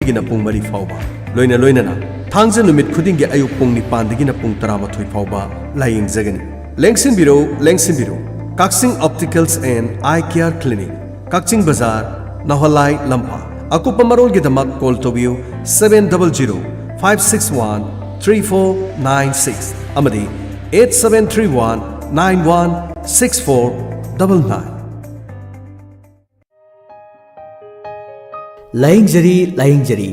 ꯈꯨꯗꯤꯡꯒꯤꯅ ꯄꯨꯡ 4 ꯐꯥꯎꯕ ꯂꯣꯏꯅꯅ ꯊꯥꯡꯖ ꯅꯨꯃꯤꯠ ꯈꯨꯗꯤꯡꯒꯤ ꯑꯌꯨꯛ ꯄꯨꯡ 9ꯗꯒꯤꯅ ꯄꯨꯡ 12 ꯐꯥꯎꯕ ꯂꯥꯌꯦꯡꯖꯒꯅꯤ ꯂꯦꯡꯁꯤꯟꯕꯤꯔꯣ ꯀꯛꯆꯤꯡ ꯑꯣꯞꯇꯤꯀꯦꯜꯁ ꯑꯦꯟ ꯑꯥꯏ ꯀꯦꯌꯔ ꯀ꯭ꯂꯤꯅꯤꯛ ꯀꯛꯆꯤꯡ ꯕꯖꯥꯔ ꯅꯍꯋꯥꯂꯥꯏ ꯂꯝꯐꯥ ꯑꯀꯨꯞꯄ ꯃꯔꯣꯜꯒꯤꯗꯃꯛ ꯀꯣꯜ ꯇꯧꯕꯤꯌꯨ 700-561-3496 ꯑꯃꯗꯤ 8731-916499 ꯂꯥꯌꯦꯡꯖꯔꯤ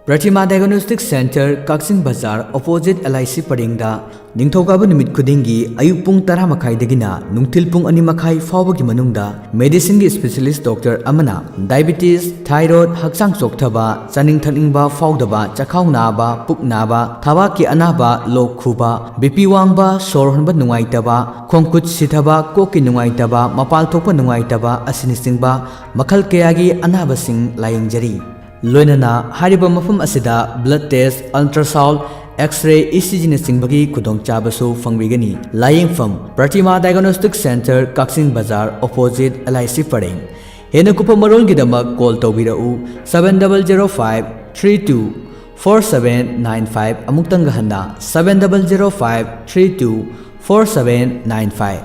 ꯄ꯭ꯔꯇꯤꯃꯥ ꯗꯥꯏꯒꯅꯣꯁꯇꯤꯛ ꯁꯦꯟꯇꯔ ꯀꯛꯆꯤꯡ ꯕꯖꯥꯔ ꯑꯣꯄꯣꯖꯤꯠ LIC ꯄꯔꯦꯡꯗ ꯅꯤꯡꯊꯧꯀꯥꯕ ꯅꯨꯃꯤꯠ ꯈꯨꯗꯤꯡꯒꯤ ꯑꯌꯨꯛ ꯄꯨꯡ 10:30ꯗꯒꯤꯅ ꯅꯨꯡꯊꯤꯜ ꯄꯨꯡ 2:30 ꯐꯥꯎꯕꯒꯤ ꯃꯅꯨꯡꯗ ꯃꯦꯗꯤꯁꯤꯟꯒꯤ ꯁ꯭ꯄꯦꯁꯤꯌꯦꯂꯤꯁꯠ ꯗꯣꯛꯇꯔ ꯑꯃꯅ ꯗꯥꯏꯕꯦꯇꯤꯁ, ꯊꯥꯏꯔꯣꯏꯗ, ꯍꯛꯆꯥꯡ ꯆꯣꯛꯊꯕ, ꯆꯥꯅꯤꯡ ꯊꯛꯅꯤꯡꯕ ꯐꯥꯎꯗꯕ, ꯆꯈꯥꯎ ꯅꯥꯕ, ꯄꯨꯛ ꯅꯥꯕ, ꯊꯕꯥꯛꯀꯤ ꯑꯅꯥꯕ, ꯂꯣꯛ ꯈꯨꯕ, BP ꯋꯥꯡꯕ, ꯁꯣꯔ ꯍꯣꯟꯕ ꯅꯨꯡꯉꯥꯏꯇꯕ, ꯈꯣꯡ-ꯈꯨꯠ ꯁꯤꯊꯕ, ꯀꯣꯛꯀꯤ ꯅꯨꯡꯉꯥꯏꯇꯕ, ꯃꯄꯥꯜ ꯊꯣꯛꯄ ꯅꯨꯡꯉꯥꯏꯇꯕ ꯑꯁꯤꯅꯆꯤꯡꯕ ꯃꯈꯜ ꯀꯌꯥꯒꯤ ꯑꯅꯥꯕꯁꯤꯡ ꯂꯥꯌꯦꯡꯖꯔꯤ ꯂꯣꯏꯅꯅ ꯍꯥꯏꯔꯤꯕ ꯃꯐꯝ ꯑꯁꯤꯗ ꯕ꯭ꯂꯗ ꯇꯦꯁꯠ, ꯑꯜꯇ꯭ꯔꯥꯁꯥꯎꯟꯗ, ꯑꯦꯛꯁ-ꯔꯦ, ECGꯅꯆꯤꯡꯕꯒꯤ ꯈꯨꯗꯣꯡꯆꯥꯕꯁꯨ ꯐꯪꯕꯤꯒꯅꯤ ꯂꯥꯌꯦꯡꯐꯝ ꯄ꯭ꯔꯇꯤꯃꯥ ꯗꯥꯏꯒꯅꯣꯁꯇꯤꯛ ꯁꯦꯟꯇꯔ ꯀꯛꯆꯤꯡ ꯕꯖꯥꯔ ꯑꯣꯄꯣꯖꯤꯠ LIC ꯄꯔꯦꯡ ꯍꯦꯟꯅ ꯀꯨꯞꯄ ꯃꯔꯣꯜꯒꯤꯗꯃꯛ ꯀꯣꯜ ꯇꯧꯕꯤꯔꯛꯎ 7005-324795 ꯑꯃꯨꯛꯇꯪꯒ ꯍꯟꯅ 7005-324795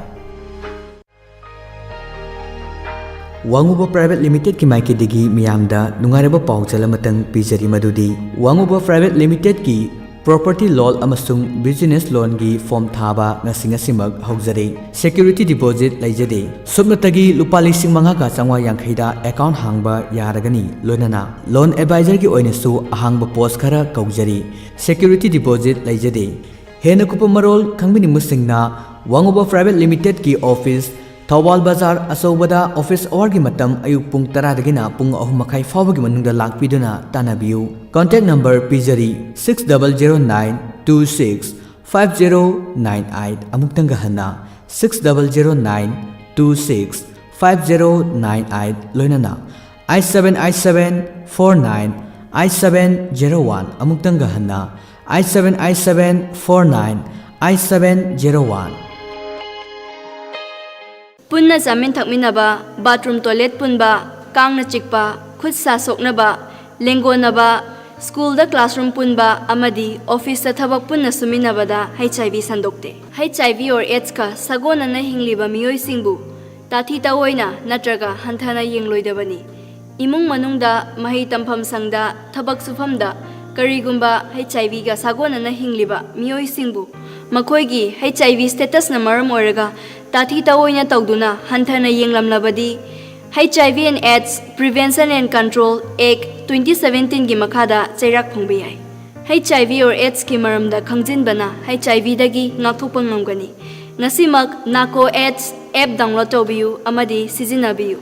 ꯋꯥꯡꯉꯨꯕ ꯄ꯭ꯔꯥꯏꯚꯦꯠ ꯂꯤꯃꯤꯇꯦꯗꯀꯤ ꯃꯥꯏꯀꯩꯗꯒꯤ ꯃꯤꯌꯥꯝꯗ ꯅꯨꯡꯉꯥꯏꯔꯕ ꯄꯥꯎꯖꯦꯜ ꯑꯃꯇꯪ ꯄꯤꯖꯔꯤ ꯃꯗꯨꯗꯤ ꯋꯥꯡꯉꯨꯕ ꯄ꯭ꯔꯥꯏꯚꯦꯠ ꯂꯤꯃꯤꯇꯦꯗꯀꯤ ꯄ꯭ꯔꯣꯄꯔꯇꯤ ꯂꯣꯟ ꯑꯃꯁꯨꯡ ꯕꯤꯖꯤꯅꯦꯁ ꯂꯣꯟꯒꯤ ꯐꯣꯔꯝ ꯊꯥꯕ ꯉꯁꯤꯃꯛ ꯍꯧꯖꯔꯦ ꯁꯦꯀ꯭ꯌꯨꯔꯤꯇꯤ ꯗꯤꯄꯣꯖꯤꯠ ꯂꯩꯖꯗꯦ ꯁꯨꯞꯅꯇꯒꯤ ꯂꯨꯄꯥ 5,950 ꯑꯦꯀꯥꯎꯟꯠ ꯍꯥꯡꯕ ꯌꯥꯔꯒꯅꯤ ꯂꯣꯏꯅꯅ ꯂꯣꯟ ꯑꯦꯗꯚꯥꯏꯖꯔꯒꯤ ꯑꯣꯏꯅꯁꯨ ꯑꯍꯥꯡꯕ ꯄꯣꯁꯠ ꯈꯔ ꯀꯧꯖꯔꯤ ꯁꯦꯀ꯭ꯌꯨꯔꯤꯇꯤ ꯗꯤꯄꯣꯖꯤꯠ ꯂꯩꯖꯗꯦ ꯍꯦꯟꯅ ꯀꯨꯞꯄ ꯃꯔꯣꯜ ꯈꯪꯕꯤꯅꯤꯡꯕꯁꯤꯡꯅ ꯋꯥꯡꯉꯨꯕ ꯄ꯭ꯔꯥꯏꯚꯦꯠ ꯂꯤꯃꯤꯇꯦꯗꯀꯤ ꯑꯣꯐꯤꯁ ꯊꯧꯕꯥꯜ ꯕꯖꯥꯔ ꯑꯆꯧꯕꯗ ꯑꯣꯐꯤꯁ ꯑꯋꯥꯔꯒꯤ ꯃꯇꯝ ꯑꯌꯨꯛ ꯄꯨꯡ 10ꯗꯒꯤꯅ ꯄꯨꯡ 3:30 ꯐꯥꯎꯕꯒꯤ ꯃꯅꯨꯡꯗ ꯂꯥꯛꯄꯤꯗꯨꯅ ꯇꯥꯟꯅꯕꯤꯌꯨ ꯀꯟꯇꯦꯛ ꯅꯝꯕꯔ ꯄꯤꯖꯔꯤ 6009265098 ꯑꯃꯨꯛꯇꯪꯒ ꯍꯟꯅ 6009265098 ꯂꯣꯏꯅꯅ 8787498701 ꯑꯃꯨꯛꯇꯪꯒ ꯍꯟꯅ 8787498701 पुन्ना चामिन थकमिनबा बाथरूम टॉयलेट पुनबा कांगना चिकपा खुद सा सोकनबा लेंगोनबा स्कूल दा क्लासरूम पुनबा अमदी ऑफिस दा थबक पुन्ना सुमिनबदा HIV संदोक्ते HIV और AIDS का सगोनना हिंगलिबा मियोय सिंगबु ताथी ताओइना नत्रगा हंथाना येंगलोइदबनी इमुंग मनुंगदा मही तंफम संगदा थबक सुफमदा करीगुंबा HIV का सगोनना हिंगलिबा मियोय सिंगबु मखोइगी HIV स्टेटस न मरम ओइरगा ताथी ताओइना तौदुना हंथाना येंगलमलबदी HIV and AIDS Prevention and Control Act 2017 की मखादा चैराक फंगबे याय HIV और AIDS की मरमदा खंगजिनबना HIV दगी नाथोपा ngамगनी ngasimak nako AIDS app download तौबियु अमदी सिजिनाबियु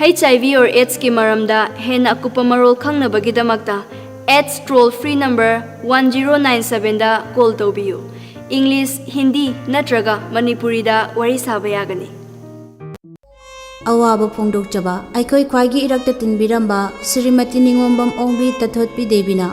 HIV और AIDS की मरमदा हेना अकुपा Marol खंगनबगीदमक्ता AIDS toll free number 1097 दा कॉल तौबियु इंग्लिश हिंदी नत्रगा मणिपुरी दा वरी साबा यागनी अवाब फोंदोकचबा अखोई ख्वाइगी इरक्ता तिनबिरंबा श्रीमती निंगोंबम ओंबी तथोतपी देबिना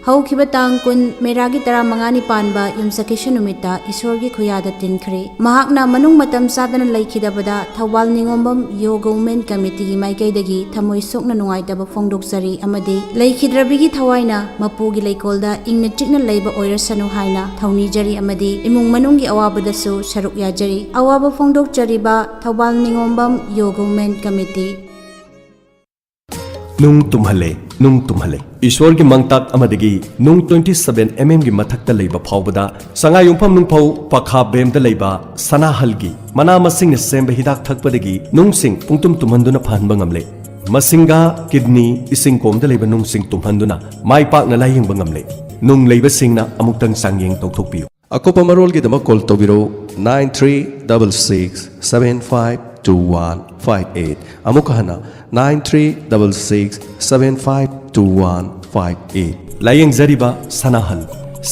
हौखिबा तांग कुन मेरागी 15 पानबा युमसकेशन नुमिता ईश्वरगी खुयादा तिनखरे महाकना मनुंग मतम सादना लैखिदबदा थौबाल निंगोंबम यो गवर्नमेंट कमिटी की माइकैदगी थमोय सोकना नुंगाइतबा फोंदोकसरी अमदी लैखिद्रबिगी थवाइना मपुगी लैकोलदा इंगना चिकना लैबा ओइरसनु हाइना थौनिजरी अमदी इमुंग मनुंगी अवाबदसु सरुक याजरी अवाब फोंदोकचरीबा थौबाल निंगोंबम यो गवर्नमेंट कमिटी नुंग तुम्हले ईश्वर की मंगताक अमदगी नुंग 27 mm की मथक्ता लेबा फावबदा संगायुंफम नुंगफौ पखा बेमदा लेबा सनाहलगी मना मसिंग सेंबा हिदाक थकपदगी नुंगसिंग पुंगतुम तुमहंदुना फहनबा ngamle मसिंगा किडनी इसिंग कोमदा लेबा नुंगसिंग तुमहंदुना माई पाकना लायिंगबा ngamle नुंग लेबा सिंगना अमुक्तंग सांगिंग तौथोकपियु अकोपा मरोल की दमक कॉल तौबिरो 9366752158 अमुक हना 9366752158 लायंग जरिबा सनाहल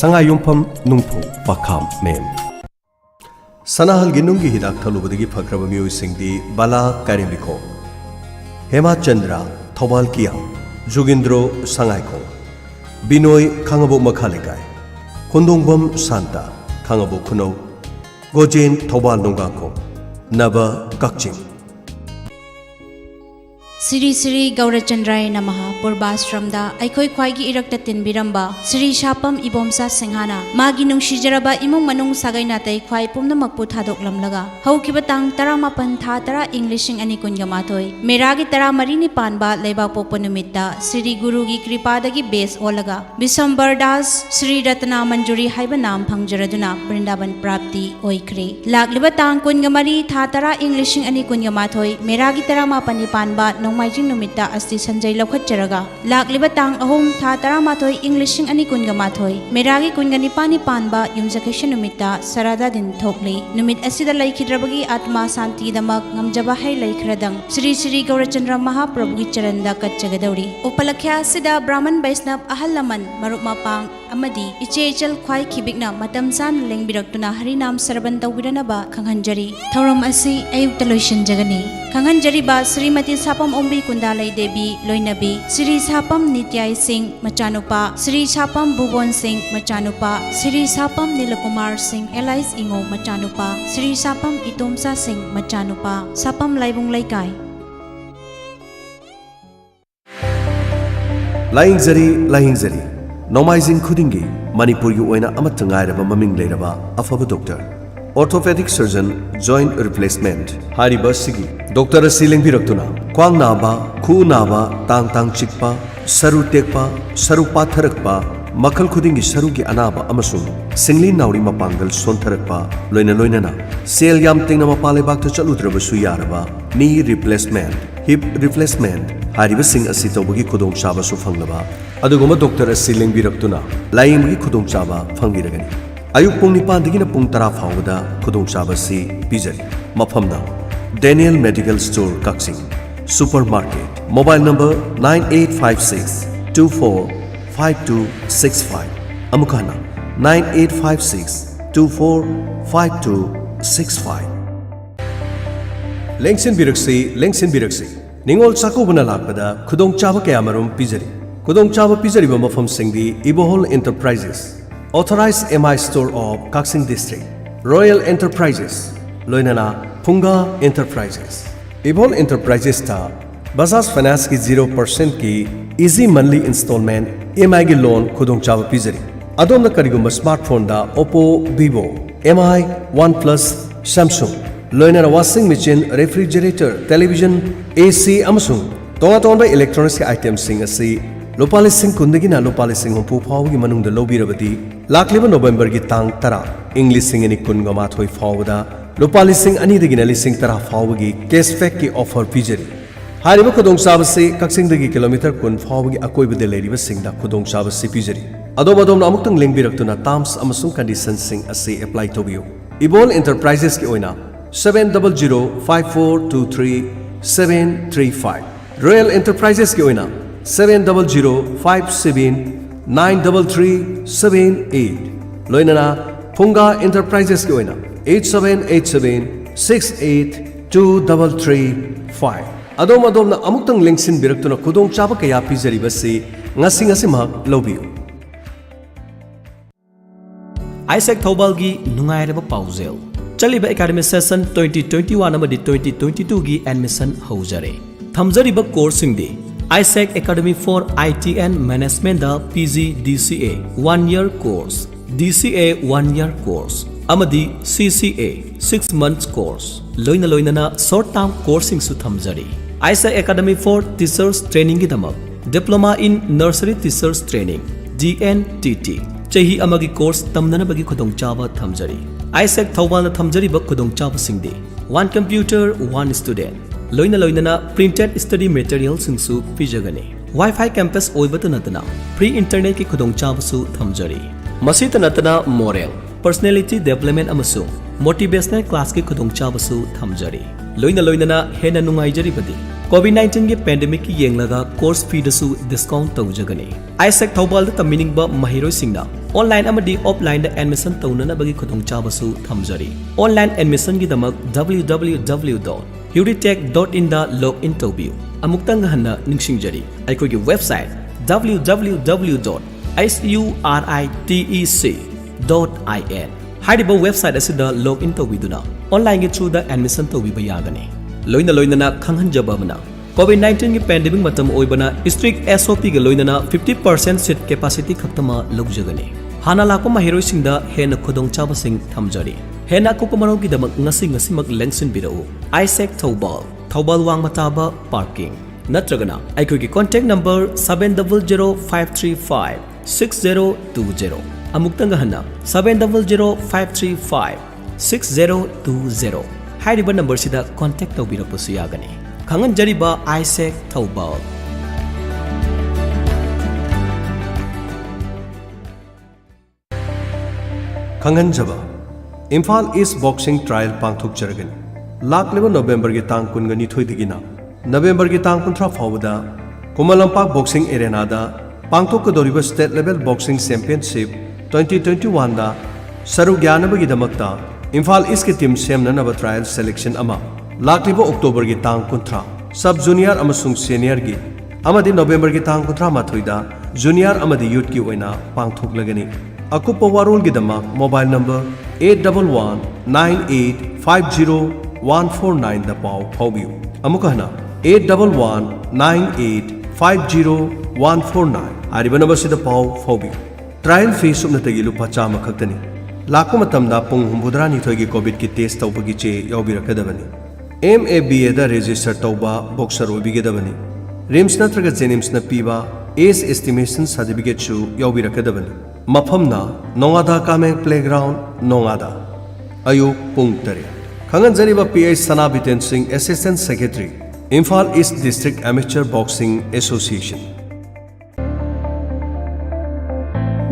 संगायुंफम नुंगफो पखाम मेम सनाहल गिनुंगी हिदाक थलुबदगी फक्रब मियोइसिंगदी बाला कारिमिखो हेमाचंद्रा थौबाल किया जुगिंद्रो संगाइखो बिनोय खांगबो मखालेकाय खुंदोंबम शांता खांगबो खुनौ गोजेन थौबाल नोंगाखो नबा Kakching Sri Sri Gaurachandraya Namaha Purvashramda Aikoi Khwaigi Irakta Tinbiramba Sri Shapam Ibomsa Singhana Magi Nungsijaraba Imung Manung Sagai Natai Khwai Pumnamakpu Thadoklamlaga Haukiba Tang Taramapan Tha Tara Englishing Ani Kungamatoi Meragi Tara Marini Panba Leibak Pokpa Numitta Sri Gurugi Kripadagi Base Olaga Bisambar Das Sri Ratna Manjuri Haiba Nam Phangjaraduna Vrindavan Prapti Oikre Lagliba Tang Kungamari Tha Tara Englishing Ani Kungamatoi Meragi Tara Mapani Panba Nongmaijing Numita Asti Sanjay Lokhatjaraga Lakliba Tang Ahom Tha Taramatoi Englishing Ani Kungamathoi Meragi Kunganipani Panba Yumjakesha Numita Sarada Din Thokli Numit Asida Laikhidrabagi Atma Santi Damak Ngamjaba Hai Laikhradang Sri Sri Gaurachandra Mahaprabhu Charanda Katchagadauri Upalakhya Sida Brahman Vaisnav Ahalaman Marup Mapang Amadi Ichechal Khwai Khibikna Matam San Lengbirakuna Harinam Saraban Tawbiranaba Khanghanjari Thauram Asi Ayuk Taloishan Jagani Khanghanjari Ba Srimati Sapam Ombi Kundalai Devi Loinabi Sri Sapam Nityai Singh Machanupa Sri Sapam Bhuvon Singh Machanupa Sri Sapam Nilakumar Singh Elais Ingo Machanupa Sri Sapam Itomsa Singh Machanupa Sapam Laibung Laikai Lahingzari Nomaizing Khudingi Manipur Oina Amatangairaba Maming Leiraba Afaba Doctor Orthopedic Surgeon Joint Replacement Hariba Sigi Doctor Asiling Biraktuna Kwang Naba Khu Naba Tang Tang Chikpa Saru Tekpa Saru Patharakpa Makal Khudingi Sarugi Anaba Amasung Singli Nauri Mapangal Sontharakpa Loina Loinana Sel Yam Tingna Mapale Bakta Chaludraba Suyaraba Knee Replacement Hip Replacement Hariba Sing Asitobagi Kudong Chaba Sufanglaba Aduguma Doctor Asiling Biraktuna Layimgi Kudong Chaba Fangiragani Ayuk Pung Nipandagina Pung Tara Fawada Kudong Chaba Si Pizari Maphamna Daniel Medical Store Kaksing Supermarket Mobile number 9856 245265 Amukana 9856 245265 Lengsin Biraksi Ningol Sakubana Lakpada Kudong Chaba Kayamarum Pizari Kudong Chaba Pizari Bamafam Singdi Ibohol Enterprises Authorized MI Store of Kaksing District Royal Enterprises Loinana Punga Enterprises Ibol Enterprises Ta Bajaj Finance की 0% की easy monthly installment EMI की loan खुदों चाव पिजरी अदों न करीगुम smartphone दा Oppo Vivo MI OnePlus Samsung लोइनर washing machine refrigerator television AC अमसुंग तोंगा तोंगा electronics के items सिंग असी लोपाले सिंग कुंदगी ना लोपाले सिंग हम पुफाव की मनुंग द लोबी रबती लाखलेब नवंबर की तांग तरा इंग्लिश सिंग नि कुंगा माथोई फावदा लोपाले सिंग अनी दगिना लिसिंग तरा फावगी कैशबैक की ऑफर पिजरी हारिबा खुदोंग साबसे कक्सिंग दगी किलोमीटर कुन फावगी अकोइबदे लेरिबा सिंगदा खुदोंग साबसे पिजरी अदोम अदोम अमुक्तंग लिंगबिरक्तुना टर्म्स अमसुंग कंडीशंस सिंग असे अप्लाई तोबियो इबोल एंटरप्राइजेस की ओइना 7005423735 रॉयल एंटरप्राइजेस की ओइना 7005793378 लोइना फुंगा एंटरप्राइजेस की ओइना 8787682335 अदोम अदोम अमुक्तंग लिंक्सिन बिरक्तुना खुदोंग चाबा कया पिजरिबसे ngasi mak lobiu Isaac Thaubalgi nungairaba pausel chaliba academic session 2021 amadi 2022 gi admission houjare thamjariba course singdi Isaac Academy for IT and Management da PG DCA 1 year course DCA 1 year course amadi CCA 6 months course loina na short term coursing su thamjari Isaac Academy for Teachers Training gi damak Diploma in Nursery Teachers Training DNTT Chahi amagi course tamnanabagi khudongchaba thamjari Isaac Thaubalna thamjariba khudongchaba singdi one computer one student loina na printed study materials singsu pijagani Wi-Fi campus oibata natana free internet ki khudongchaba su thamjari masita natana moral personality development amasung motivational class ki khudongchaba su thamjari loina na hena nungaijari badi COVID-19 के pandemic की येंगलगा course fee दसु discount तौजगने Isaac Thobal द तमिनिंग ब महिरोई सिंगना online amadi offline द admission तौनना बगी खुदोंचाबसु थमजरी online admission की दमक www.huritech.in द login तौबियु अमुक्तंग हन्ना निंगसिंगजरी अइकोगी website www.suritech.in हाइडिबो website असिदा login तौबिदुना online के through द admission तौबिबा यागने loina na khanghanjaba mana COVID-19 की पैंडेमिक मतम ओइबना स्ट्रिक्ट SOP के लोइनना 50% सीट कैपेसिटी खक्तमा लौजगनी हाना लाको महिरोइ सिंगदा हेन खुदोंग चाबसिंग थमजरी हेना कुपमनो की दमक ngasi लेंगसिन बिरौ आइसेक थौबाल वांग मताबा पार्किंग नत्रगना आइखोगी कॉन्टैक्ट नंबर 7005356020 अमुक्तंग हन्ना 7005356020 हाइरिबा नंबर सिदा कॉन्टैक्ट तौबिरपसु यागनी खंगन जरिबा आइसेक थौबाल खंगनजबा इम्फाल ईस्ट बॉक्सिंग ट्रायल पांथोकजरगनी लाक्लिबा नवंबर की तांग कुनगनी थोइदिगिना नवंबर की तांग कुंथ्रा फावदा कुमलंपाक बॉक्सिंग एरेनादा पांथोकदोरिबा स्टेट लेवल बॉक्सिंग चैंपियनशिप 2021 दा सरुक यानबगिदमक्ता इम्फाल ईस्ट की टीम सेमननबा ट्रायल सेलेक्शन अमा लाक्लिबा अक्टोबर की तांग कुंथ्रा सब जूनियर अमसुंग सीनियर की अमदी नवंबर की तांग कुंथ्रा माथोइदा जूनियर अमदी यूथ की ओइना पांथोकलगनी अकुप वारोल की दमा मोबाइल नंबर 81119850 दा पाव फाउबियु अमुकहना 81119850 आरिबा नंबर सिदा पाव फाउबियु ट्रायल फी सुमनतगी लुपा चामा खक्तनी लाको मतमदा पुंग हुंबुदरानी थोगी कोविड की टेस्ट तौबगी चे याउबिरकदबनी MABA दा रजिस्टर तौबा बॉक्सर ओबिगदबनी रिम्स नत्रगा जेनिम्स न पीबा एज एस्टिमेशन सर्टिफिकेट चु याउबिरकदबनी मफमना नोंगादा कामें प्लेग्राउंड नोंगादा अयुक पुंग तरे खंगन जरिबा PH Sanabiten Singh assistant secretary Imphal east district amateur boxing association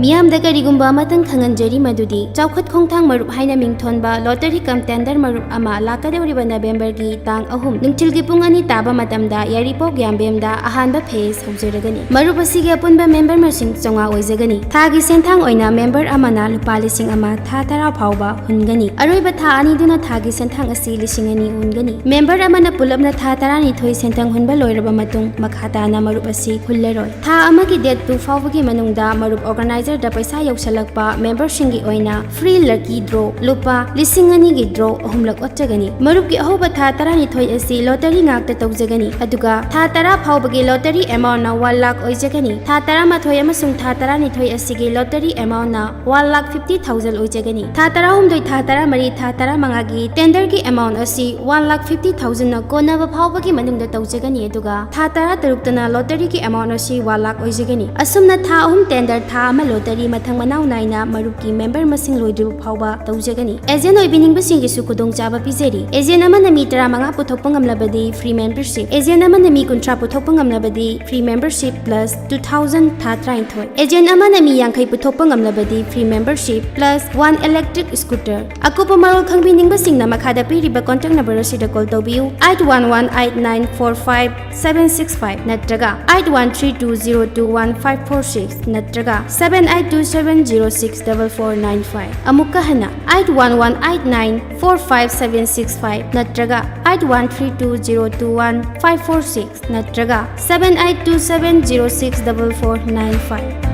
मियामदा करिगुम्बा मतंग खंगनजरी मदुदी चौखत खोंथांग मरुप हाइना मिंगथोनबा लॉटरी कम टेंडर मरुप अमा लाकदौरिबा नवेंबर की तांग अहुम नुंगथिलगी पुंग अनि ताबा मतमदा यारिपोक यामबेमदा अहानबा फेस हौजरगनी मरुप असिगे अपुनबा मेंबर मसिंग चोंगा ओइजगनी थागी सेंथांग ओइना मेंबर अमाना लुपा लिसिंग अमा था तरा फावबा हुनगनी अरोइबा था अनि दुना थागी सेंथांग असि लिसिंग अनि हुनगनी मेंबर अमाना पुलपना था तरा नि थोइ सेंथांग हुनबा लोइरबा मतुंग मखाताना मरुप असि हुल्लेरोय था अमागी डेट 2 फावबगी मनुंगदा मरुप ऑर्गेनाइजर दा पैसा यौसलकपा मेंबर सिंगी ओइना फ्री लकी ड्रॉ लुपा लिसिंग अनि गी ड्रॉ अहुमलक ओच्चगनी मरुप की अहोबा था तरा नि थोइ असि लॉटरी ngakta तौजगनी अदुगा था तरा फावबगी लॉटरी अमाउंट ना 1 लाख ओइजगनी था तरा माथोय अमसुंग था तरा नि थोइ असिगी लॉटरी अमाउंट ना 1,50,000 ओइजगनी था तरा हुमदोय था तरा मरी था तरा मंगागी टेंडर की अमाउंट असि 1,50,000 ना कोनाबा फावबगी मनुंगदा तौजगनी अदुगा था तरा तरुक्तना लॉटरी की अमाउंट असि 1 लाख ओइजगनी असुमना था अहुम टेंडर था अमा लॉटरी मथंग मनाव नाइना मरुप की मेंबर मसिंग लोइद्रु फावबा तौजगनी एजेंट ओइबिनिंग बसिंगी सु खुदोंग चाबा पिजेरी एजेंट अमना मी 35 पुथोकपा ngamlabadi फ्री मेंबरशिप एजेंट अमना मी 30 पुथोकपा ngamlabadi फ्री मेंबरशिप प्लस 2000 था ट्राइथोय एजेंट अमना मी 50 पुथोकपा ngamlabadi free membership plus 1 electric scooter अकुप मरोल खंगबिनिंग बसिंगना मखादा पिरिबा कॉन्टैक्ट नंबर असिदा कॉल तौबियु 8118945765 नत्रगा 8132021546 नत्रगा 7827064495 अमुक्का हना 8118945765 नत्रगा 8132021546 नत्रगा 7827064495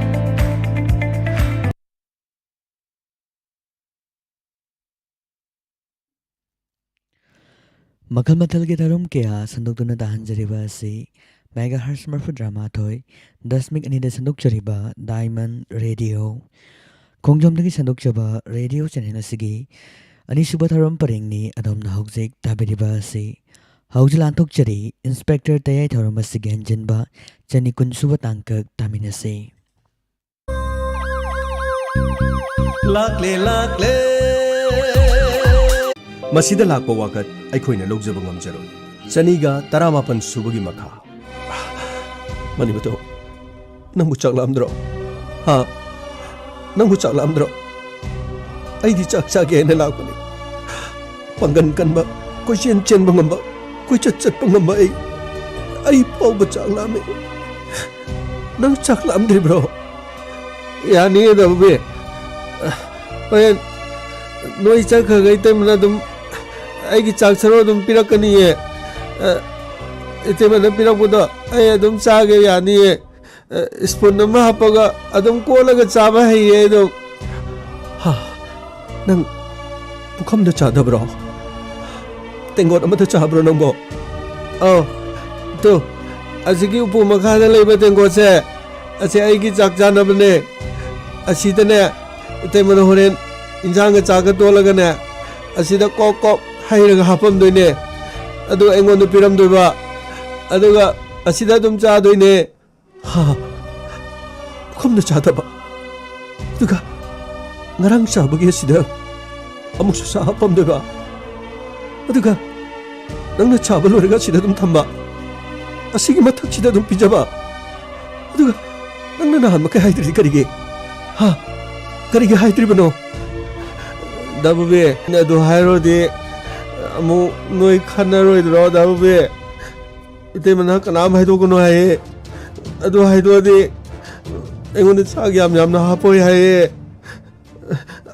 मखल मथल के धरुम केया संदुक्तुना दाहनजरिबा असि मेगाहर्ट्ज मरफु ड्रामाथोय 10.2 संदुक्चरिबा डायमंड रेडियो खोंजोमदगी संदुक्चबा रेडियो चैनल असिगी अनिसुबा धरुम परिंगनी अदोमना हौजिक ताबिरिबा असि हौजलांथोकचरी इंस्पेक्टर तयाई धरुम असिगी हंजनबा चनी कुनसुबा तांकक तामिनसे लाक्ले लाक्ले मसीदा लाक्पा वाकत अखोइना लौजबा ngamjaro चनीगा 18 सुबगी मखा मनिबतो नंगु चकलामद्रो हा नंगु चकलामद्रो अइदी चक चागे ने लाकनी पंगन कनबा कोइचेन चेनबा ngamba कोइचत चतपा ngamba आई पाउबा चकलामे नंग चकलामद्रि ब्रो यानी दबे ओए नोइ चखगै तमना दुम आइगी चाकसरो दुम पिरकनिए इतेमना पिरकबदो आई अदुम चागे यानिए स्पून नमा हापगा अदुम कोलगा चाबा हैये दो हा नंग पुखमदा चादब्रो तेंगोट अमदा चाब्रो नंगो ꯇꯨ ꯑꯁꯤꯒꯤ ꯎꯄꯨ ꯃꯈꯥꯗ ꯂꯩꯕ ꯇꯦꯡꯀꯣꯠꯁꯦ ꯑꯁꯤ ꯑꯩꯒꯤ ꯆꯥꯛ ꯆꯥꯅꯕꯅꯦ ꯑꯁꯤꯗꯅꯦ ꯏꯇꯩꯃꯅ ꯍꯣꯔꯦꯟ ꯏꯟꯖꯥꯡꯒ ꯆꯥꯒ ꯇꯣꯜꯂꯒꯅꯦ ꯑꯁꯤꯗ ꯀꯣꯛ ꯀꯣꯛ ꯍꯩꯔꯒ ꯍꯥꯞꯄꯝꯗꯣꯏꯅꯦ ꯑꯗꯨ ꯑꯩꯉꯣꯟꯗ ꯄꯤꯔꯝꯗꯣꯏꯕ ꯑꯗꯨꯒ ꯑꯁꯤꯗ ꯑꯗꯨꯝ ꯆꯥꯗꯣꯏꯅꯦ ꯍꯥ ꯄꯨꯈꯝꯗ ꯆꯥꯗꯕ ꯑꯗꯨꯒ ꯉꯔꯥꯡ ꯆꯥꯕꯒꯤ ꯑꯁꯤꯗ ꯑꯃꯨꯛꯁꯨ ꯆꯥ ꯍꯥꯞꯄꯝꯗꯣꯏꯕ ꯑꯗꯨꯒ ꯅꯪꯅ ꯆꯥꯕ ꯂꯣꯏꯔꯒ ꯑꯁꯤꯗ ꯑꯗꯨꯝ ꯊꯝꯕ ꯑꯁꯤꯒꯤ ꯃꯊꯛꯁꯤꯗ ꯑꯗꯨꯝ ꯄꯤꯖꯕ ꯑꯗꯨꯒ ꯅꯪꯅ ꯅꯍꯥꯟ ꯃꯈꯩ ꯍꯥꯏꯗ꯭ꯔꯤꯗꯤ ꯀꯔꯤꯒꯤ ꯍꯥ ꯀꯔꯤꯒꯤ ꯍꯥꯏꯗ꯭ꯔꯤꯕꯅꯣ ꯗꯥꯕꯨꯕꯤ ꯑꯗꯨ ꯍꯥꯏꯔꯣꯗꯤ ꯑꯃꯨꯛ ꯅꯣꯏ ꯈꯟꯅꯔꯣꯏꯗ꯭ꯔꯣ ꯗꯥꯕꯨꯕꯤ 이때만 그나마 해도 하에 아도 해도디 앵원데 사기 얌얌나 하포이 하에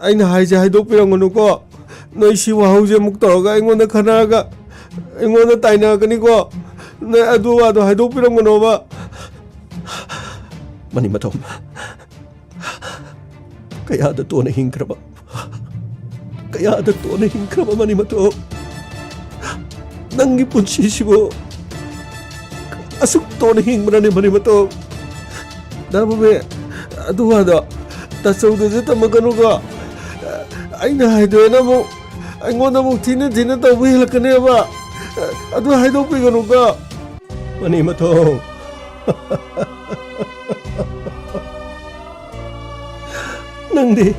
아이나 하이제 해도 삐랑 거누고 너희 시와 하우제 묵더가 앵원데 카나가 앵원데 따이나 그니고 내 아도 해도 삐랑 거누바 mani matom kaya ada to na hingkraba kaya ada to na hingkraba mani matom nangi punsi sibo asuk to na hingmana ni mani matom dababe adu ada tasau de tamaganu ga aina haido na mo aingonda mo thina to wi lakane ba adu haido pi ganu ga mani matom Nangdi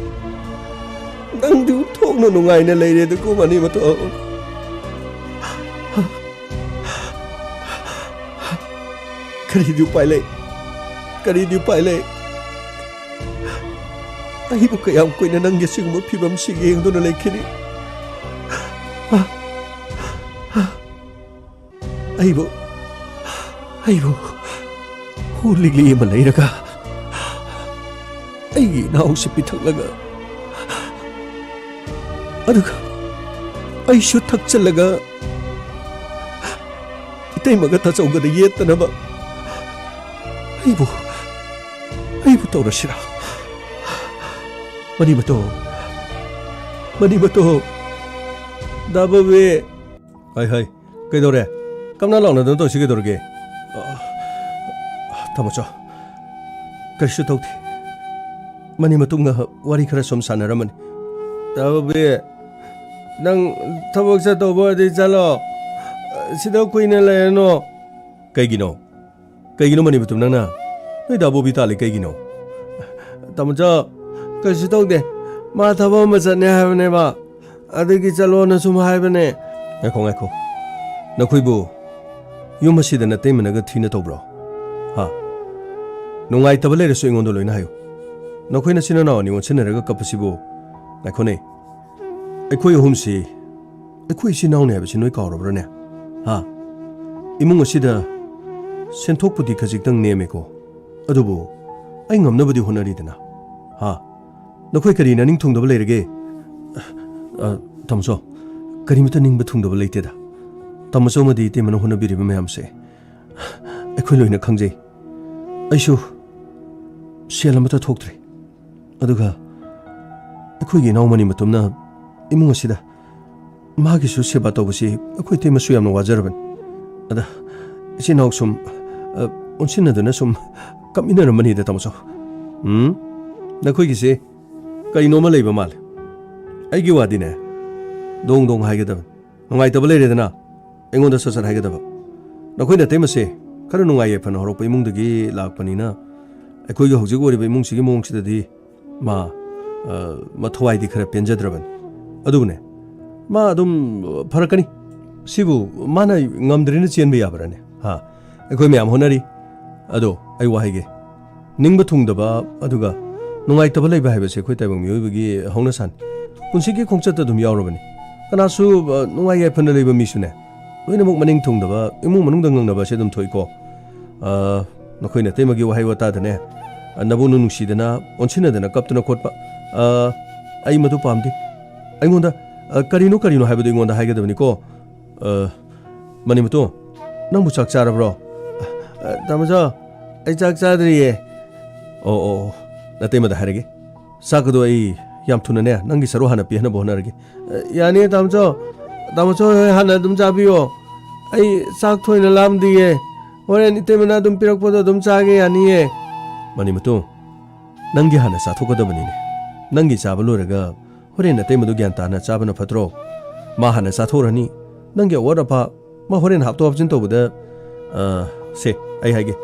uthokna nungaina leire ko mani mato kari di upai le ai bu kayam koina nang gesing mo phibam sigeng do na lekhini ai bu huligli ma leiraga ꯑꯩꯒꯤ ꯏꯅꯥꯎꯁꯤ ꯄꯤꯊꯛꯂꯒ ꯑꯗꯨꯒ ꯑꯩꯁꯨ ꯊꯛꯆꯜꯂꯒ ꯏꯇꯩꯃꯒ ꯇꯥꯆꯧꯒꯗ ꯌꯦꯠꯇꯅꯕ ꯑꯩꯕꯨ ꯇꯧꯔꯁꯤꯔꯥ money ꯃꯇꯣ ꯗꯥꯕꯕꯤ ꯍꯥꯏ ꯀꯩꯗꯧꯔꯦ ꯀꯝꯅ ꯂꯥꯎꯅꯗꯅ ꯇꯧꯁꯤ ꯀꯩꯗꯧꯔꯒꯦ ꯊꯝꯃꯣꯆꯣ ꯀꯔꯤꯁꯨ ꯇꯧꯗꯦ mani matunga wari khara som sanaramani tabe nang thabak sa tobo de chalo sida kuina leno kaigino mani matum nang na noi dabo bi tale kaigino tamja kaisi tawde ma thabo ma chane habne ba adigi chalo na sum habne ngakho nakhoibu yum asida na temanaga thina tobro ha nungai tabale reso ingondo loina hayo नखोइना सिनानाव नि वनसिनरगा कपसिबो नाखोने अखोइ हुमसि अखोइ सिनाव ने हबसि नोइ कावरब्रने हा इमुंग असिदा सेन्थोकपुदि खजिक्तंग नेमेको अदुबो आइ ngamnabudi honari-dana ha नखोइ करिना निंग थुंगदब लेरगे तमसो करिमता निंगबा थुंगदब लेतेदा तमसो मदि तेमन होनबिरिबा मयामसे अखोइ लोइना खंगजे आइसु सेलमता थोक्त्रे अदुगा अखोइगी नाउमनि मतुमना इमुंग असिदा मागिसु सेबा तौबसि अखोइ तेमसु यामना वाजरबन अदा इसे नाउ सुम उनसिनदना सुम कमिनरमनि द तमसो नखोइगिसे करिनोमा लेबा माल आइगी वादिने दोंग हाइगदब नंगाइ तब लेरेदना एंगोंदा ससर हाइगदब नखोइना तेमसे खर नुंगाइ फन हरोप इमुंगदगी लाकपनिना अखोइगी हौजिग ओरिबा इमुंगसिगी मोंगसिददि मा मथवाइदि खर पेंजद्रबन अदुने मा अदुम फरकनी सिबु माना ngamdrina chenba yabrane ha अखोइ म्याम होनरी अदो आई वाहिगे निंगबा थुंगदबा अदुगा नुंगाइ तब लेबा हाइबसे अखोइ ताइबंग मियोबगी हौना सान पुनसिगी खोंगचत दुम यावरबनी कनासु नुंगाइ याफन लेबा मिसुने लोइना मुक मनिंग थुंगदबा इमुंग मनुंग दंगनबा से दुम थोइको नखोइना तेमगी वाहाइ वतादने नबुनु नुसीदना ओनसिनदना कप्तना खोटपा आई मदु पामदे आइगोंदा करिनो हाइबदो इगोंदा हाइगदबनिको मनिमतो नंबु चाक चारब्रो तमजा आई चाक चाद्रिये ओ नतेमदा हारगे साकदो आई याम थुनने नंगी सरो हाना पिहना बोहनरगे यानी तमजो हाना दुम जाबियो आई चाक थोइना लामदिये 호렌 이때문에 좀 삐럭보다 좀 짜게 아니에. Mani matu nanggi hana sa thokodabani ne. Nanggi chaba loraga horen na temadu gyan ta na chaba na phatro. Ma hana sa thorani nanggi awara pa ma horen hapto option to buda se ai hage.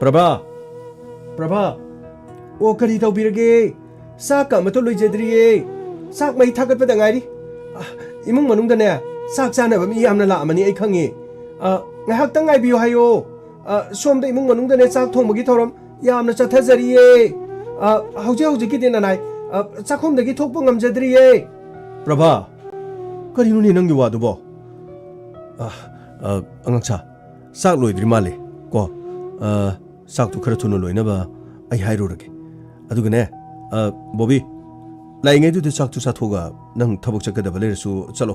Prabha o kari tau birage sak ka mato loijadriye sak mai thagat pada ngari imung manung da ne sak chana ba mi yamna la amani ai khangi ngahak tang ngai biyo hayo som da imung manung da ne sak thong magi thoram yamna chathajariye hauji ki dena nai chakhom da gi thokpa ngamjadriye Prabha kari nu ni nang gi wadu bo angangcha sak loidri male ko sak tu khara thunu loina ba ai hairo rage adugane Bobby lai ngai tu sak tu sa thoga nang thabok chakada bale su chalo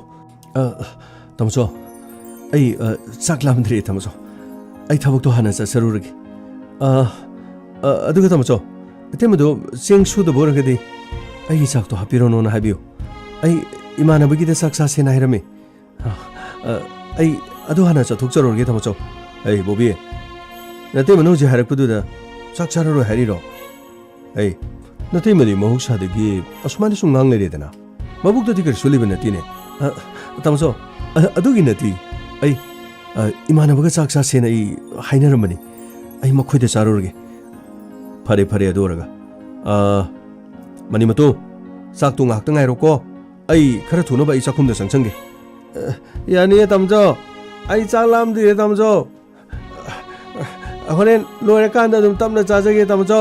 tamso ai sak lamdri tamso ai thabok to hana sa saru rage aduga tamso temado sing su da boragadi ai sak to hapiro no na habiyo ai imana bagi da sak sa se na hirame ai adu hana cha thok charo rage tamso ai Bobby nate mano je harak pudu da sak charo ro hariro ai nate mari mahuksa de gi asmani su ngang le dena mabuk da tikar suli bana tine tamso adu gi nati ai imana baga sak sa se na ai hainer mani ai makhoi da charo rage phare adoraga mani mato sak tu ngak tangai ro ko ai khara thuna ba ai sakhum da sangchang ge yani tamjo ai chalam di tamjo horen loire kanda dum tamna chajage tamjo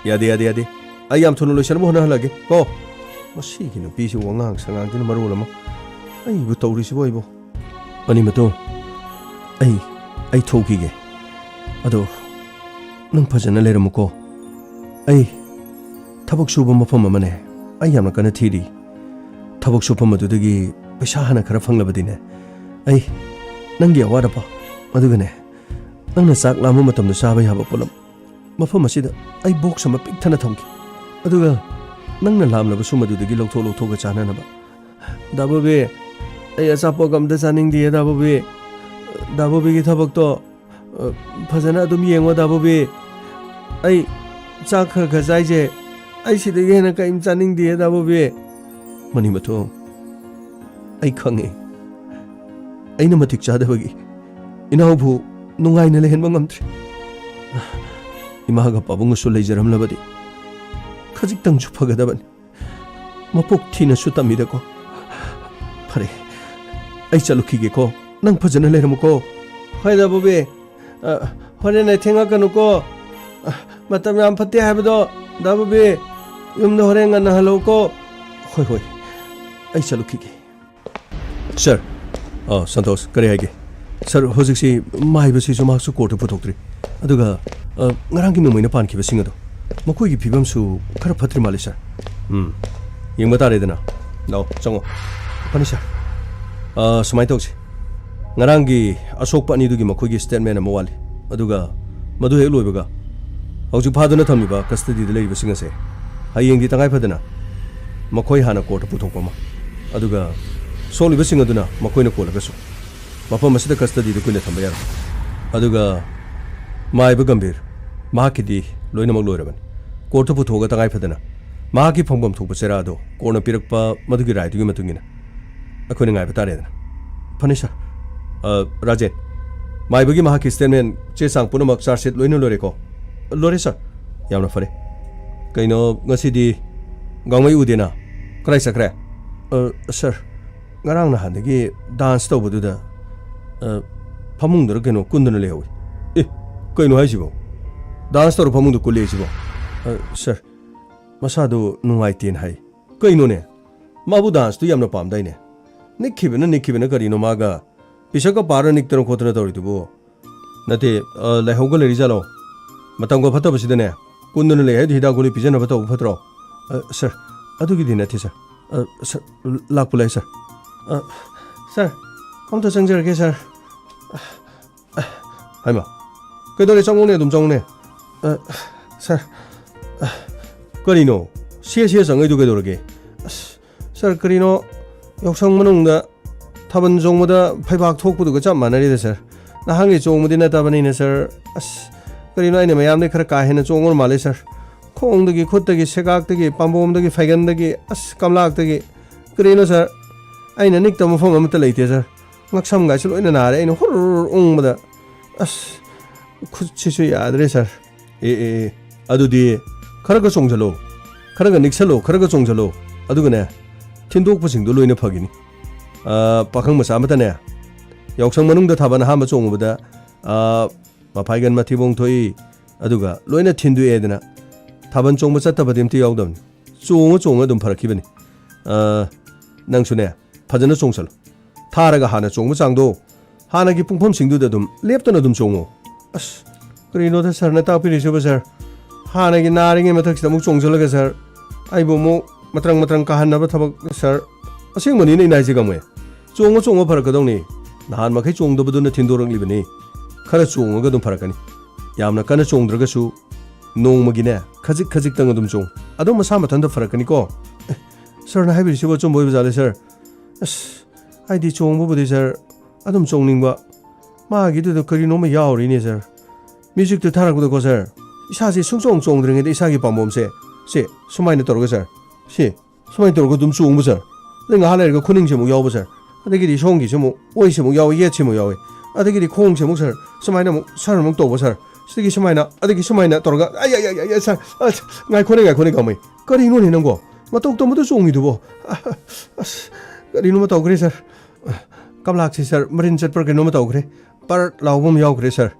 yade ai yam thunu loisan mo hona halage ko masi gi no pi si wangang sangang tin maru lama ai bu tawri si boy bo mani mato ai thoki ge ado nang phajana leram ko ai thabok suba mafam amane ai yamna kana thiri thabok suba madu dagi paisa hana khara phanglabadine ai nangi awara pa adugane nangna sak lamu matam da sabai haba polam mafam asida ai box ama pik thana thamki aduga nangna lamlaba sumadu dagi lokthok ga chana na ba dabobe ai asapo gam da saning di dabobe gi thabak to phajana adum yengo dabobe ai chak khar khajai je ai sidagi na kaim chaning di dabobe mani mato ai khange aina matik chadabagi inaubu nungai na lehen bangamtre imaga pabung su leijaram labadi khajik tang chu phagadaban mapok thina su tamida ko phare ai chaluki ge ko nang phajana leram ko haida bobe hone na thenga kanu ko matam yam phatte habado da bobe yumna horenga na halo ko hoi ai chaluki ge sir Santos kare hage sir hojiksi maibasi juma su court puthokri aduga ngarang gi numaina pan ki basing ado makoi gi phibam su khara phatri mali sir yengba tare dana no chango pani sir sumai tokse ngarang gi asok pani du gi makoi gi statement amawali aduga madu he loibaga hauju phaduna thamiba custody de lei basing ase hayeng gi tangai phadana makoi hana court puthokpama aduga soli basing aduna makoina kolagasu mafam asida custody de kuina thamba yar aduga maiba gambir mahakidi loina mak loiraban court pu thoga tangai phadana mahaki phongbam thokpa chera do korna pirakpa madugi rai du gi matungina akoina ngai batare dana phanisha rajet maiba gi mahaki statement che sang puna mak charge sheet loina lore ko lore sir yamna fare kaino ngasidi gangmai udena krai sakre sir ngarang na handagi dance to budu da phamung dor keno kundana lewi kaino haisibo dance to phamung du kuleisibo sir masadu nungai tin hai kaino ne mabu dance tu yamna pam dai ne nikhibena karino maga pisaka para niktero khotna tori dubo nate lehauga leri jalo matang go phata basida ne kundana le hai hida goli pijana phata phatro sir adugi dina thi sir sir lakpulai sir sir komta changjarage sir haima kaidole changone dum changne sir karino sia sangai du kaidorage sir karino yoksang manungda taban jongmoda phaibak thokpudu ga cham manari de sir ꯅꯍꯥꯟꯒꯤ ꯆꯣꯡꯕꯗꯤ ꯅꯠꯇꯕꯅꯤꯅ ꯁꯥꯔ ꯑꯁ ꯀꯔꯤꯅꯣ ꯑꯩꯅ ꯃꯌꯥꯝꯗꯒꯤ ꯈꯔ ꯀꯥ ꯍꯦꯟꯅ ꯆꯣꯡꯉꯨꯔ ꯃꯥꯜꯂꯦ ꯁꯥꯔ ꯈꯣꯡꯗꯒꯤ ꯈꯨꯠꯇꯒꯤ ꯁꯦꯒꯥꯛꯇꯒꯤ ꯄꯥꯝꯕꯣꯝꯗꯒꯤ ꯐꯩꯒꯟꯗꯒꯤ ꯑꯁ ꯀꯝꯂꯥꯛꯇꯒꯤ ꯀꯔꯤꯅꯣ ꯁꯥꯔ ꯑꯩꯅ ꯅꯤꯛꯇꯕ ꯃꯐꯝ ꯑꯃꯠꯇ ꯂꯩꯇꯦ ꯁꯥꯔ ꯉꯛꯁꯝꯒꯥꯏꯁꯨ ꯂꯣꯏꯅ ꯅꯥꯔꯦ ꯑꯩꯅ ꯍꯨꯔ ꯎꯪꯕꯗ ꯑꯁ ꯈꯨꯠꯁꯤꯁꯨ ꯌꯥꯗ꯭ꯔꯦ ꯁꯥꯔ ꯑꯦ ꯑꯗꯨꯗꯤ ꯈꯔꯒ ꯆꯣꯡꯁꯤꯜꯂꯣ ꯈꯔꯒ ꯅꯤꯛꯁꯜꯂꯣ ꯈꯔꯒ ꯆꯣꯡꯁꯤꯜꯂꯣ ꯑꯗꯨꯒꯅꯦ ꯊꯤꯟꯗꯣꯛꯄꯁꯤꯡꯗꯣ ꯂꯣꯏꯅ ꯐꯈꯤꯅꯤ ꯄꯥꯈꯪ ꯃꯆꯥ ꯑꯃꯇꯅꯦ ꯌꯥꯎꯁꯪ ꯃꯅꯨꯡꯗ ꯊꯥꯕꯜ ꯑꯍꯥꯟꯕ ꯆꯣꯡꯉꯨꯕꯗ ꯃꯐꯥꯏꯒꯟ ꯃꯊꯤꯕꯣꯡ ꯊꯣꯛꯏ ꯑꯗꯨꯒ ꯂꯣꯏꯅ ꯊꯤꯟꯗꯣꯛꯑꯦꯗꯅ ꯊꯥꯕꯜ ꯆꯣꯡꯕ ꯆꯠꯇꯕꯗꯤ ꯑꯝꯇ ꯌꯥꯎꯗꯕꯅꯤ ꯆꯣꯡꯉ ꯑꯗꯨꯝ ꯐꯔꯛꯈꯤꯕꯅꯤ ꯅꯪꯁꯨꯅꯦ ꯐꯖꯅ ꯆꯣꯡꯁꯜꯂꯣ ꯊꯥꯔꯒ ꯍꯥꯟꯅ ꯆꯣꯡꯕ ꯆꯥꯡꯗꯣ ꯍꯥꯟꯅꯒꯤ ꯄꯨꯡꯐꯝꯁꯤꯡꯗꯨꯗ ꯑꯗꯨꯝ ꯂꯦꯞꯇꯅ ꯑꯗꯨꯝ ꯆꯣꯡꯉꯣ ꯑꯁ ꯀꯔꯤꯅꯣꯗ ꯁꯥꯔꯅ ꯇꯥꯛꯄꯤꯔꯤꯁꯤꯕ ꯁꯥꯔ ꯍꯥꯟꯅꯒꯤ ꯅꯥꯔꯤꯉꯩ ꯃꯊꯛꯁꯤꯗ ꯑꯃꯨꯛ ꯆꯣꯡꯁꯤꯜꯂꯒ ꯁꯥꯔ ꯑꯩꯕꯨ ꯑꯃꯨꯛ ꯃꯇ꯭ꯔꯪ ꯀꯥꯍꯟꯅꯕ ꯊꯕꯛ ꯁꯥꯔ ꯑꯁꯦꯡꯕꯅꯤꯅ ꯑꯩꯅ ꯍꯥꯏꯁꯦ ꯒꯝꯃꯦ ꯆꯣꯡꯉ ꯐꯔꯛꯀꯗꯧꯅꯤ ꯅꯍꯥꯟ ꯃꯈꯩ ꯆꯣꯡꯗꯕꯗꯨꯅ ꯊꯤꯟꯗꯣꯔꯛꯂꯤꯕꯅꯤ ꯈꯔ ꯆꯣꯡꯉꯒ ꯑꯗꯨꯝ ꯐꯔꯛꯀꯅꯤ ꯌꯥꯝꯅ ꯀꯟꯅ ꯆꯣꯡꯗ꯭ꯔꯒꯁꯨ ꯅꯣꯡꯃꯒꯤꯅꯦ ꯈꯖꯤꯛꯇꯪ ꯑꯗꯨꯝ ꯆꯣꯡ ꯑꯗꯨꯝ ꯃꯁꯥ ꯃꯊꯟꯇ ꯐꯔꯛꯀꯅꯤꯀꯣ ꯁꯥꯔꯅ ꯍꯥꯏꯕꯤꯔꯤꯁꯤꯕꯨ ꯑꯆꯨꯝꯕ ꯑꯣꯏꯕ ꯖꯥꯠꯂꯦ ꯁꯥꯔ ꯑꯁ ꯑꯩꯗꯤ ꯆꯣꯡꯕꯕꯨꯗꯤ ꯁꯥꯔ ꯑꯗꯨꯝ ꯆꯣꯡꯅꯤꯡꯕ ꯃꯥꯒꯤꯗꯨꯗ ꯀꯔꯤꯅꯣꯝꯃ ꯌꯥꯎꯔꯤꯅꯦ ꯁꯥꯔ ꯃ꯭ꯌꯨꯖꯤꯛꯇꯨ ꯊꯥꯔꯛꯄꯗꯀꯣ ꯁꯥꯔ ꯏꯁꯥꯁꯦ ꯆꯣꯡꯗ꯭ꯔꯤꯉꯩꯗ ꯏꯁꯥꯒꯤ ꯄꯥꯝꯕꯣꯝꯁꯦ ꯁꯨꯃꯥꯏꯅ ꯇꯧꯔꯒ ꯁꯥꯔ ꯁꯨꯃꯥꯏꯅ ꯇꯧꯔꯒ ꯑꯗꯨꯝ ꯆꯣꯡꯕ ꯁꯥꯔ ꯑꯗꯩ ꯉꯥꯏꯍꯥꯛ ꯂꯩꯔꯒ ꯈꯨꯅꯤꯡꯁꯦ ꯑꯃꯨꯛ ꯌꯥꯎꯕ ꯁꯥꯔ ꯑꯗꯒꯤꯗꯤ ꯁꯣꯝꯒꯤꯁꯨ ꯑꯃꯨꯛ ꯑꯣꯏꯁꯦ ꯑꯃꯨꯛ ꯌꯥꯎꯋꯤ ꯌꯦꯠꯁꯦ ꯑꯃꯨꯛ ꯌꯥꯎꯋꯤ ꯑꯗꯒꯤꯗꯤ ꯈꯣꯡꯁꯦ ꯑꯃꯨꯛ ꯁꯥꯔ ꯁꯨꯃꯥꯏꯅ ꯑꯃꯨꯛ ꯁꯥꯔ ꯑꯃꯨꯛ ꯇꯧꯕ ꯁꯥꯔ ꯁꯤꯗꯒꯤ ꯁꯨꯃꯥꯏꯅ ꯑꯗꯒꯤ ꯁꯨꯃꯥꯏꯅ ꯇꯧꯔꯒ ꯁꯥꯔ ꯉꯥꯏꯈꯣꯅꯦ ꯀꯥꯃꯩ ꯀꯔꯤꯅꯣꯅꯦ ꯅꯪꯕꯣ ꯃꯇꯧ ꯇꯝꯕꯗ ꯆꯣꯡꯉꯤꯗꯨꯕꯣ ꯑꯁ ꯀꯔꯤꯅꯣꯃ ꯇꯧꯈ꯭ꯔꯦ ꯁꯥꯔ ꯀꯝꯂꯥꯛꯁꯤ ꯁꯥꯔ ꯃꯔꯤꯟ ꯆꯠꯄ꯭ꯔꯥ ꯀꯩꯅꯣꯝꯃ ꯇꯧꯈ꯭ꯔꯦ ꯄꯔ ꯂꯥꯎꯕ ꯑꯃ ꯌꯥꯎꯈ꯭ꯔꯦ ꯁꯥꯔ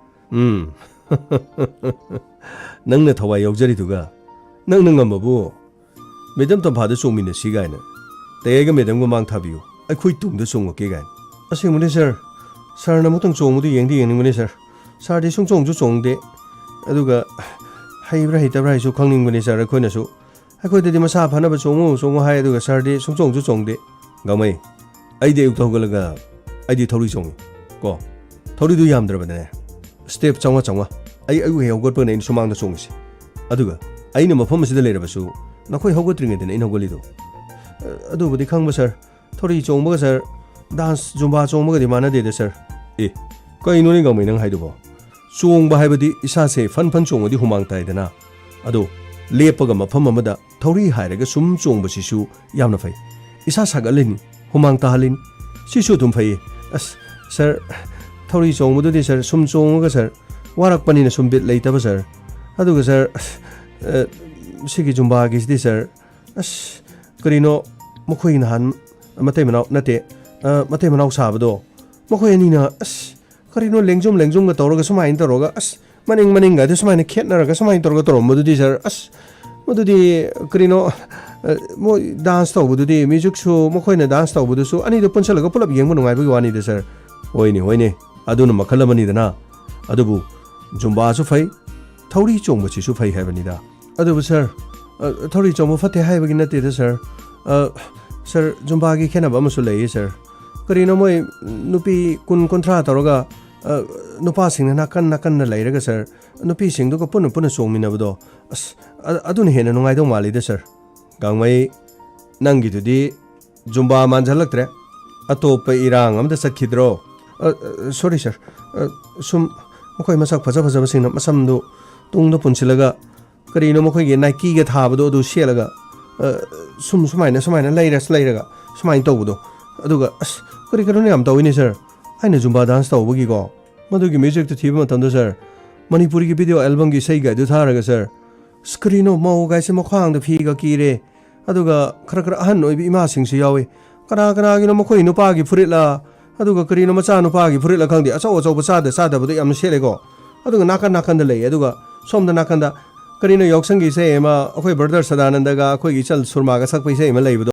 ꯅꯪꯅ ꯊꯋꯥꯏ ꯌꯥꯎꯖꯔꯤꯗꯨꯒ ꯅꯪꯅ ꯉꯝꯃꯕꯨ ꯃꯦꯗꯝ ꯇꯝꯐꯥꯗ ꯆꯣꯡꯃꯤꯟꯅꯁꯤ ꯒꯥꯏꯅ ꯇꯌꯥꯏꯒ ꯃꯦꯗꯝꯒ ꯃꯥꯡ ꯊꯥꯕꯤꯌꯨ ꯑꯩꯈꯣꯏ ꯇꯨꯡꯗ ꯆꯣꯡꯉꯛꯀꯦ ꯒꯥꯏꯅ ꯑꯁꯦꯡꯕꯅꯤ ꯁꯥꯔ ꯁꯥꯔꯅ ꯑꯃꯨꯛꯇꯪ ꯆꯣꯡꯕꯗꯨ ꯌꯦꯡꯅꯤꯡꯕꯅꯤ ꯁꯥꯔ ꯁꯥꯔꯗꯤ ꯁꯨꯡꯆꯣꯡꯁꯨ ꯆꯣꯡꯗꯦ ꯑꯗꯨꯒ ꯍꯩꯕ꯭ꯔꯥ ꯍꯩꯇꯕ꯭ꯔꯥ ꯍꯥꯏꯁꯨ ꯈꯪꯅꯤꯡꯕꯅꯤ ꯁꯥꯔ ꯑꯩꯈꯣꯏꯅꯁꯨ ꯑꯩꯈꯣꯏꯗꯗꯤ ꯃꯁꯥ ꯐꯅꯕ ꯆꯣꯡꯉꯨ ꯍꯥꯏ ꯑꯗꯨꯒ ꯁꯥꯔꯗꯤ ꯁꯨꯡꯆꯣꯡꯁꯨ ꯆꯣꯡꯗꯦ ꯒꯥꯃꯩ ꯑꯩꯗꯤ ꯑꯌꯨꯛꯇ ꯍꯧꯒꯠꯂꯒ ꯑꯩꯗꯤ ꯊꯧꯔꯤ ꯆꯣꯡꯉꯤ ꯀꯣ ꯊꯧꯔꯤꯗꯨ ꯌꯥꯝꯗ꯭ꯔꯕꯗꯅꯦ ꯁ꯭ꯇꯦꯞ 100 ꯑꯩ ꯑꯌꯨꯛ ꯍꯦꯛ ꯍꯧꯒꯠꯄꯒꯅ ꯑꯩꯅ ꯁꯨꯃꯥꯡꯗ ꯆꯣꯡꯉꯤꯁꯤ ꯑꯗꯨꯒ ꯑꯩꯅ ꯃꯐꯝ ꯑꯁꯤꯗ ꯂꯩꯔꯕꯁꯨ ꯅꯈꯣꯏ ꯍꯧꯒꯠꯇ꯭ꯔꯤꯉꯩꯗꯅ ꯑꯩꯅ ꯍꯧꯒꯠꯂꯤꯗꯣ ꯑꯗꯨꯕꯨꯗꯤ ꯈꯪꯕ ꯁꯥꯔ ꯊꯧꯔꯤ ꯆꯣꯡꯕꯒ ꯁꯥꯔ ꯗꯥꯟꯁ ꯖꯨꯝꯕꯥ ꯆꯣꯡꯕꯒꯗꯤ ꯃꯥꯟꯅꯗꯦꯗ ꯁꯥꯔ ꯀꯩꯅꯣꯅꯦ ꯒꯥꯃꯩ ꯅꯪ ꯍꯥꯏꯗꯨꯕꯣ ꯆꯣꯡꯕ ꯍꯥꯏꯕꯗꯤ ꯏꯁꯥꯁꯦ ꯐꯟ ꯆꯣꯡꯉꯗꯤ ꯍꯨꯃꯥꯡ ꯇꯥꯏꯗꯅ ꯑꯗꯣ ꯂꯦꯞꯄꯒ ꯃꯐꯝ ꯑꯃꯗ ꯊꯧꯔꯤ ꯍꯥꯏꯔꯒ ꯁꯨꯝ ꯆꯣꯡꯕꯁꯤꯁꯨ ꯌꯥꯝꯅ ꯐꯩ ꯏꯁꯥ ꯁꯥꯒꯠꯂꯤꯅꯤ ꯍꯨꯃꯥꯡ ꯇꯥꯍꯜꯂꯤꯅꯤ ꯁꯤꯁꯨ ꯑꯗꯨꯝ ꯐꯩꯌꯦ ꯑꯁ ꯁꯥꯔ ꯊꯧꯔꯤ ꯆꯣꯡꯕꯗꯨꯗꯤ ꯁꯥꯔ ꯁꯨꯝ ꯆꯣꯡꯉꯒ ꯁꯥꯔ ꯋꯥꯔꯛꯄꯅꯤꯅ ꯁꯨꯝ ꯕꯤꯠ ꯂꯩꯇꯕ ꯁꯥꯔ ꯑꯗꯨꯒ ꯁꯥꯔ ꯁꯤꯒꯤ ꯖꯨꯝꯕꯥꯒꯤꯁꯤꯗꯤ ꯁꯥꯔ ꯑꯁ ꯀꯔꯤꯅೋ ꯃꯈꯣꯏ ꯅꯍꯥꯟ ꯃꯇꯩ ꯃꯅꯥꯎ ꯁꯥꯕꯗோ ꯃꯈꯣꯏ ꯑꯅꯤꯅ ꯑꯁ ꯀꯔꯤꯅꯣ ꯂꯦꯡꯖꯨꯝꯒ ꯇꯧꯔꯒ ꯁꯨꯃꯥꯏꯅ ꯇꯧꯔꯒ ꯑꯁ ꯃꯅꯤꯡꯒꯗꯤ ꯁꯨꯃꯥꯏꯅ ꯈꯦꯠꯅꯔꯒ ꯁꯨꯃꯥꯏꯅ ꯇꯧꯔꯝꯕꯗꯨꯗꯤ ꯁꯥꯔ ꯑꯁ ꯃꯗꯨꯗꯤ ꯀꯔꯤꯅꯣ ꯃꯣꯏ ꯗꯥꯟꯁ ꯇꯧꯕꯗꯨꯗꯤ ꯃ꯭ꯌꯨꯖꯤꯛꯁꯨ ꯃꯈꯣꯏꯅ ꯗꯥꯟꯁ ꯇꯧꯕꯗꯨꯁꯨ ꯑꯅꯤꯗꯣ ꯄꯨꯟꯁꯜꯂꯒ ꯄꯨꯂꯞ ꯌꯦꯡꯕ ꯅꯨꯡꯉꯥꯏꯕꯒꯤ ꯋꯥꯅꯤꯗ ꯁꯥꯔ ꯍꯣꯏꯅꯦ ꯑꯗꯨꯅ ꯃꯈꯜ ꯑꯃꯅꯤꯗꯅ ꯑꯗꯨꯕꯨ ꯖꯨꯝꯕꯥꯁꯨ ꯐꯩ ꯊꯧꯔꯤ ꯆꯣꯡꯕꯁꯤꯁꯨ ꯐꯩ ꯍꯥꯏꯕꯅꯤꯗ ꯑꯗꯨꯕꯨ ꯁꯥꯔ ꯊꯧꯔꯤ ꯆꯣꯡꯕ ꯐꯠꯇꯦ ꯍꯥꯏꯕꯒꯤ ꯅꯠꯇꯦꯗ ꯁꯥꯔ ꯁꯥꯔ ꯖꯨꯝꯕꯥꯒꯤ ꯈꯦꯠꯅꯕ ꯑꯃꯁꯨ ꯂꯩꯌꯦ ꯁꯥꯔ ꯀꯔꯤꯅꯣ ꯃꯣꯏ ꯅꯨꯄꯤ 20-30 ꯇꯧꯔꯒ ꯅꯨꯄꯥꯁꯤꯡꯅ ꯅꯥꯀꯟꯅ ꯂꯩꯔꯒ ꯁꯥꯔ ꯅꯨꯄꯤꯁꯤꯡꯗꯨꯒ ꯄꯨꯟꯅ ꯆꯣꯡꯃꯤꯟꯅꯕꯗோ ꯑꯁ ꯑꯗꯨꯅ ꯍꯦꯟꯅ ꯅꯨꯡꯉꯥꯏꯗꯧ ꯃꯥꯜꯂꯤꯗ ꯁꯥꯔ ꯒꯥꯡꯃꯩ ꯅꯪꯒꯤꯗꯨꯗꯤ ꯖꯨꯝꯕꯥ ꯃꯥꯟꯓꯜꯂꯛꯇ꯭ꯔꯦ ꯑꯇꯣꯞꯄ ꯏꯔꯥꯡ ꯑꯃꯗ ꯆꯠꯈꯤꯗ꯭ꯔꯣ ꯁꯣꯔꯤ ꯁꯥꯔ ꯁꯨꯝ ꯃꯈꯣꯏ ꯃꯁꯛ ꯐꯖꯕꯁꯤꯡꯅ ꯃꯁꯝꯗꯨ ꯇꯨꯡꯗ ꯄꯨꯟꯁꯤꯜꯂꯒ ꯀꯔꯤꯅꯣ ꯃꯈꯣꯏꯒꯤ ꯅꯥꯏꯀꯤꯒ ꯊꯥꯕꯗꯣ ꯑꯗꯨ ꯁꯦꯠꯂꯒ ꯁꯨꯃꯥꯏꯅ ꯂꯩꯔꯒ ꯁꯨꯃꯥꯏꯅ ꯇꯧꯕꯗꯣ ꯑꯗꯨꯒ ꯑꯁ ꯀꯔꯤꯅꯣ ꯌꯥꯝ ꯇꯧꯋꯤꯅꯦ ꯁꯥꯔ ꯑꯩꯅ ꯖꯨꯝꯕꯥ ꯗꯥꯟꯁ ꯇꯧꯕꯒꯤꯀꯣ ꯃꯗꯨꯒꯤ ꯃ꯭ꯌꯨꯖꯤꯛꯇꯨ ꯊꯤꯕ ꯃꯇꯝꯗ ꯁꯥꯔ ꯃꯅꯤꯄꯨꯔꯤꯒꯤ ꯚꯤꯗꯤꯑꯣ ꯑꯦꯜꯕꯝꯒꯤ ꯏꯁꯩꯒꯥꯏꯗꯨ ꯊꯥꯔꯒ ꯁꯥꯔ ꯀꯔꯤꯅꯣ ꯃꯧꯒꯥꯏꯁꯦ ꯃꯈ꯭ꯋꯥꯡꯗ ꯐꯤꯒ ꯀꯤꯔꯦ ꯑꯗꯨꯒ ꯈꯔ ꯑꯍꯟ ꯑꯣꯏꯕ ꯏꯃꯥꯁꯤꯡꯁꯨ ꯌꯥꯎꯋꯤ ꯀꯅꯥꯒꯤꯅꯣ ꯃꯈꯣꯏ ꯅꯨꯄꯥꯒꯤ ꯐꯨꯔꯤꯠꯂꯥ ꯑꯗꯨꯒ ꯀꯔꯤꯅꯣ ꯃꯆా ꯅꯨꯄꯥꯒꯤ ꯐꯨꯔꯤꯠꯂꯥ ꯈꯪꯗꯦ ꯑꯆꯧꯕ ꯆꯥꯗꯕꯗꯣ ꯌꯥꯝꯅ ꯁꯦꯠꯂꯦꯀോ ꯑꯗꯨꯒ ꯅꯥꯀꯟꯗ ꯂꯩ ꯑꯗꯨꯒ ꯁꯣꯝꯗ ꯅꯥꯀꯟꯗ ꯀꯔꯤꯅꯣ ꯌꯥꯎꯁꯪꯒꯤ ꯏꯁꯩ ꯑꯃ ꯑꯩꯈꯣꯏ ꯕ꯭ꯔꯗꯔ ꯁꯗꯥꯅꯟꯗꯒ ꯑꯩꯈꯣꯏꯒꯤ ꯏꯆꯜ ꯁꯨꯔꯃꯥꯒ ꯁꯛꯄ ꯏꯁꯩ ꯑꯃ ꯂꯩꯕꯗꯣ